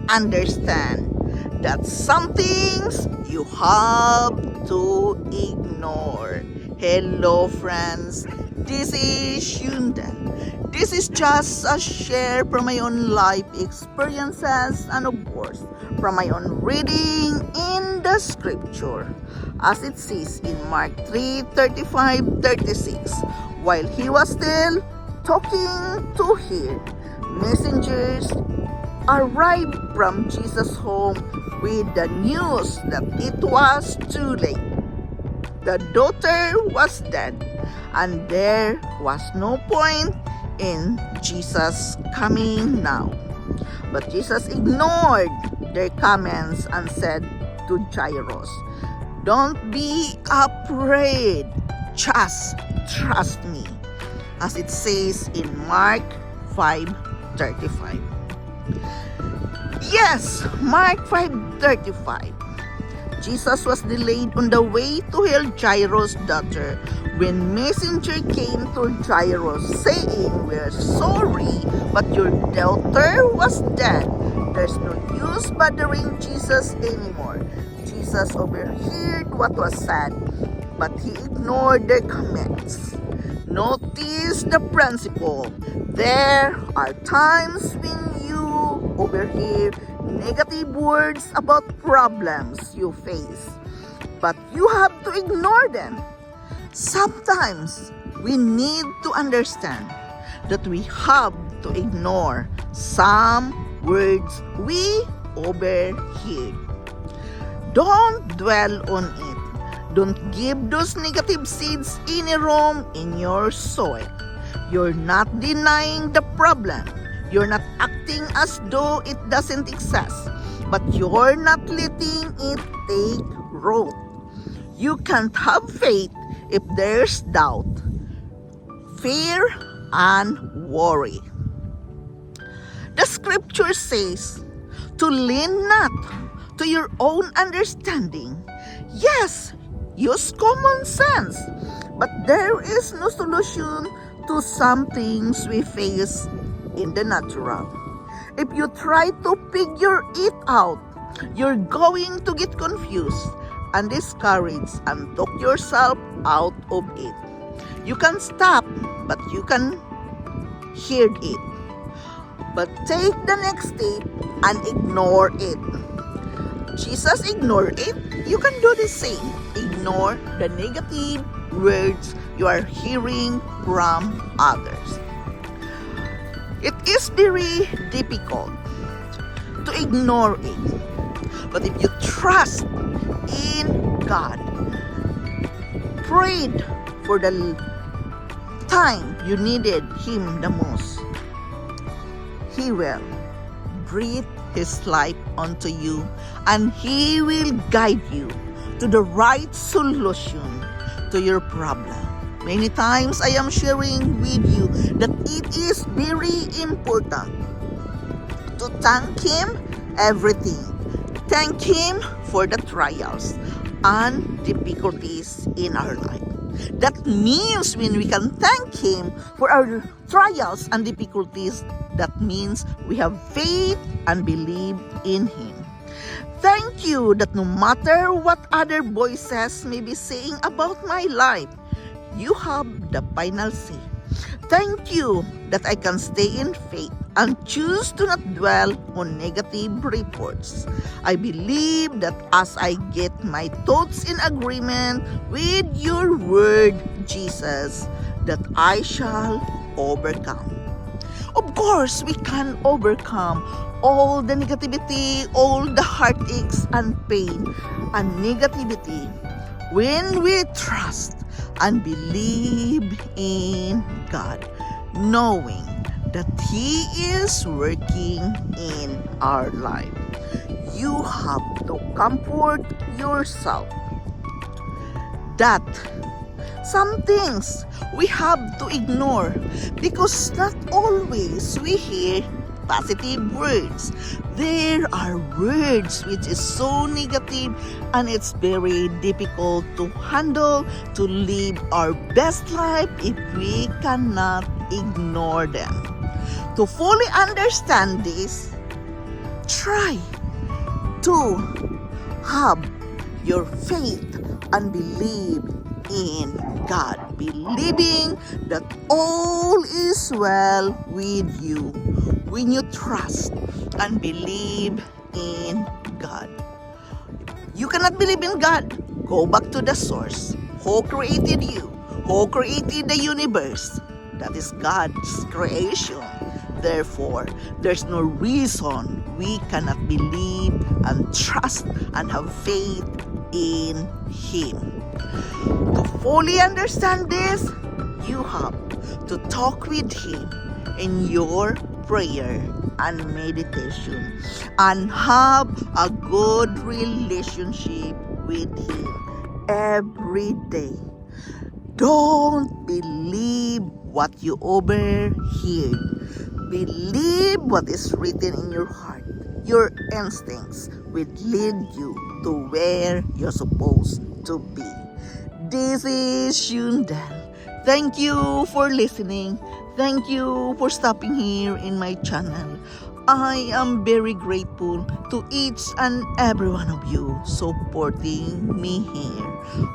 understand that some things you have to ignore. Hello friends, this is Yundan. This is just a share from my own life experiences and of course from my own reading in the scripture. As it says in Mark 3:35-36, while he was still talking to him, messengers arrived from Jesus' home with the news that it was too late. The daughter was dead, and there was no point in Jesus coming now. But Jesus ignored their comments and said to Jairus, "Don't be afraid, just trust me," as it says in Mark 5:35. Yes, Mark 5:35. Jesus was delayed on the way to heal Jairus' daughter when messenger came to Jairus saying, "We're sorry, but your daughter was dead. There's no use bothering Jesus anymore." Jesus overheard what was said, but he ignored their comments. Notice the principle. There are times when you overhear negative words about problems you face, but you have to ignore them. Sometimes we need to understand that we have to ignore some words we overhear. Don't dwell on it. Don't give those negative seeds any room in your soil. You're not denying the problem. You're not acting as though it doesn't exist, but you're not letting it take root. You can't have faith if there's doubt, fear, and worry. The scripture says to lean not to your own understanding. Yes, use common sense, but there is no solution to some things we face in the natural. If you try to figure it out, you're going to get confused and discouraged and talk yourself out of it. You can stop, but you can hear it. But take the next step and ignore it. Jesus ignored it. You can do the same. Ignore the negative words you are hearing from others. It is very difficult to ignore it. But if you trust in God, prayed for the time you needed Him the most, He will breathe His life onto you and He will guide you to the right solution to your problem. Many times I am sharing with you that it is very important to thank Him everything. Thank Him for the trials and difficulties in our life. That means when we can thank Him for our trials and difficulties, that means we have faith and believe in Him. Thank you that no matter what other voices may be saying about my life, you have the final say. Thank you that I can stay in faith and choose to not dwell on negative reports. I believe that as I get my thoughts in agreement with your word, Jesus, that I shall overcome. Of course, we can overcome all the negativity, all the heartaches and pain and negativity when we trust and believe in God, knowing that He is working in our life. You have to comfort yourself that some things we have to ignore because not always we hear positive words. There are words which is so negative and it's very difficult to handle, to live our best life if we cannot ignore them. To fully understand this, try to have your faith and believe in God, believing that all is well with you when you trust and believe in God. You cannot believe in God, go back to the source. Who created you? Who created the universe? That is God's creation. Therefore, there's no reason we cannot believe and trust and have faith in Him. To fully understand this, you have to talk with Him in your prayer and meditation and have a good relationship with Him every day. Don't believe what you overhear. Believe what is written in your heart. Your instincts will lead you to where you're supposed to be. This is Shundal. Thank you for listening. Thank you for stopping here in my channel. I am very grateful to each and every one of you supporting me here.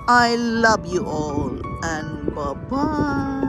I love you all and bye-bye.